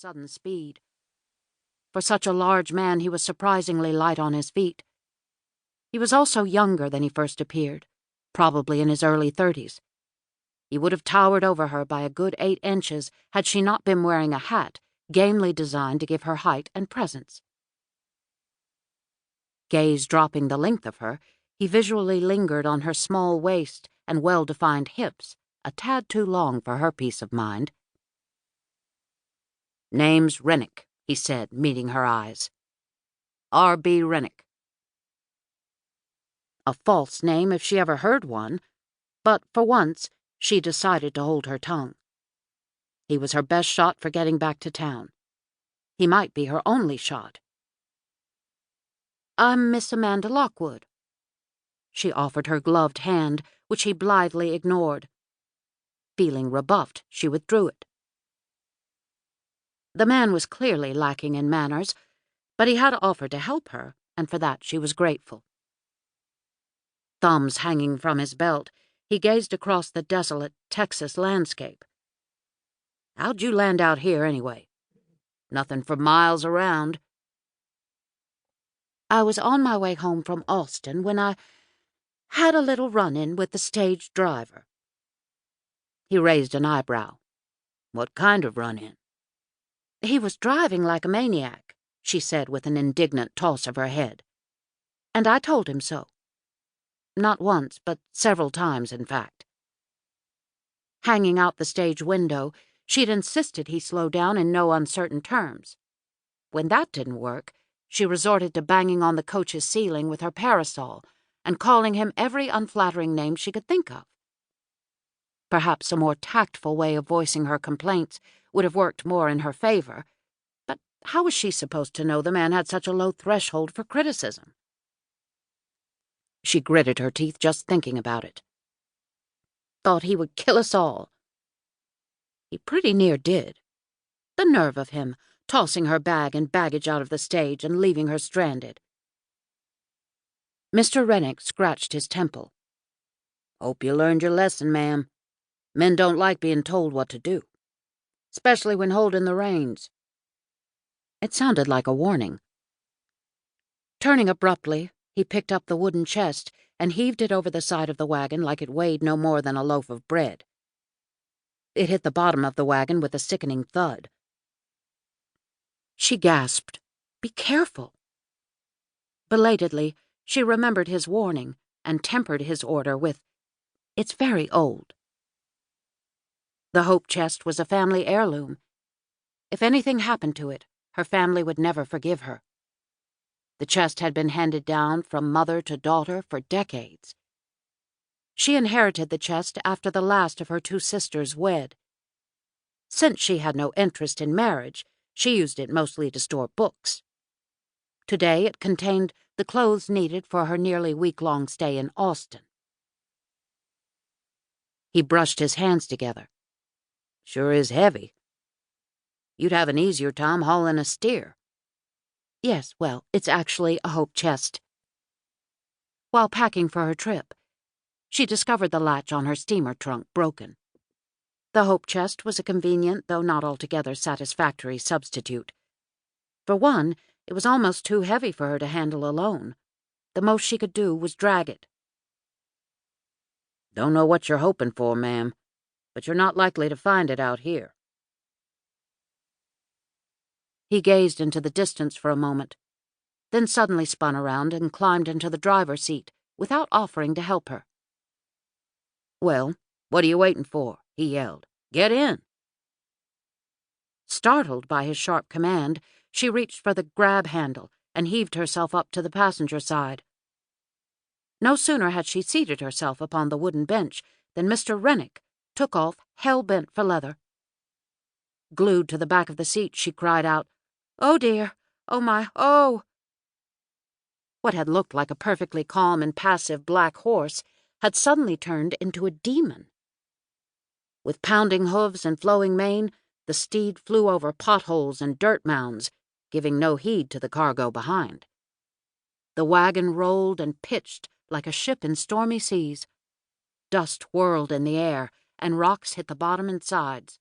sudden speed. For such a large man, he was surprisingly light on his feet. He was also younger than he first appeared, probably in his early 30s. He would have towered over her by a good 8 inches had she not been wearing a hat gamely designed to give her height and presence. Gaze dropping the length of her, he visually lingered on her small waist and well-defined hips, a tad too long for her peace of mind. "Name's Rennick," he said, meeting her eyes. "R.B. Rennick." A false name if she ever heard one, but for once she decided to hold her tongue. He was her best shot for getting back to town. He might be her only shot. "I'm Miss Amanda Lockwood." She offered her gloved hand, which he blithely ignored. Feeling rebuffed, she withdrew it. The man was clearly lacking in manners, but he had offered to help her, and for that she was grateful. Thumbs hanging from his belt, he gazed across the desolate Texas landscape. "How'd you land out here, anyway? Nothing for miles around." "I was on my way home from Austin when I had a little run-in with the stage driver." He raised an eyebrow. "What kind of run-in?" "He was driving like a maniac," she said with an indignant toss of her head. "And I told him so. Not once, but several times, in fact." Hanging out the stage window, she'd insisted he slow down in no uncertain terms. When that didn't work, she resorted to banging on the coach's ceiling with her parasol and calling him every unflattering name she could think of. Perhaps a more tactful way of voicing her complaints would have worked more in her favor, but how was she supposed to know the man had such a low threshold for criticism? She gritted her teeth just thinking about it. Thought he would kill us all. He pretty near did. The nerve of him, tossing her bag and baggage out of the stage and leaving her stranded. Mr. Rennick scratched his temple. "Hope you learned your lesson, ma'am. Men don't like being told what to do, especially when holding the reins." It sounded like a warning. Turning abruptly, he picked up the wooden chest and heaved it over the side of the wagon like it weighed no more than a loaf of bread. It hit the bottom of the wagon with a sickening thud. She gasped, "Be careful." Belatedly, she remembered his warning and tempered his order with, "It's very old." The Hope chest was a family heirloom. If anything happened to it, her family would never forgive her. The chest had been handed down from mother to daughter for decades. She inherited the chest after the last of her 2 sisters wed. Since she had no interest in marriage, she used it mostly to store books. Today it contained the clothes needed for her nearly week-long stay in Austin. He brushed his hands together. "Sure is heavy. You'd have an easier time hauling a steer." "Yes, well, it's actually a Hope chest." While packing for her trip, she discovered the latch on her steamer trunk broken. The Hope chest was a convenient, though not altogether satisfactory, substitute. For one, it was almost too heavy for her to handle alone. The most she could do was drag it. "Don't know what you're hoping for, ma'am, but you're not likely to find it out here." He gazed into the distance for a moment, then suddenly spun around and climbed into the driver's seat without offering to help her. "Well, what are you waiting for?" he yelled. "Get in." Startled by his sharp command, she reached for the grab handle and heaved herself up to the passenger side. No sooner had she seated herself upon the wooden bench than Mr. Rennick took off hell-bent for leather. Glued to the back of the seat, she cried out, "Oh dear! Oh my, oh!" What had looked like a perfectly calm and passive black horse had suddenly turned into a demon. With pounding hooves and flowing mane, the steed flew over potholes and dirt mounds, giving no heed to the cargo behind. The wagon rolled and pitched like a ship in stormy seas. Dust whirled in the air, and rocks hit the bottom and sides.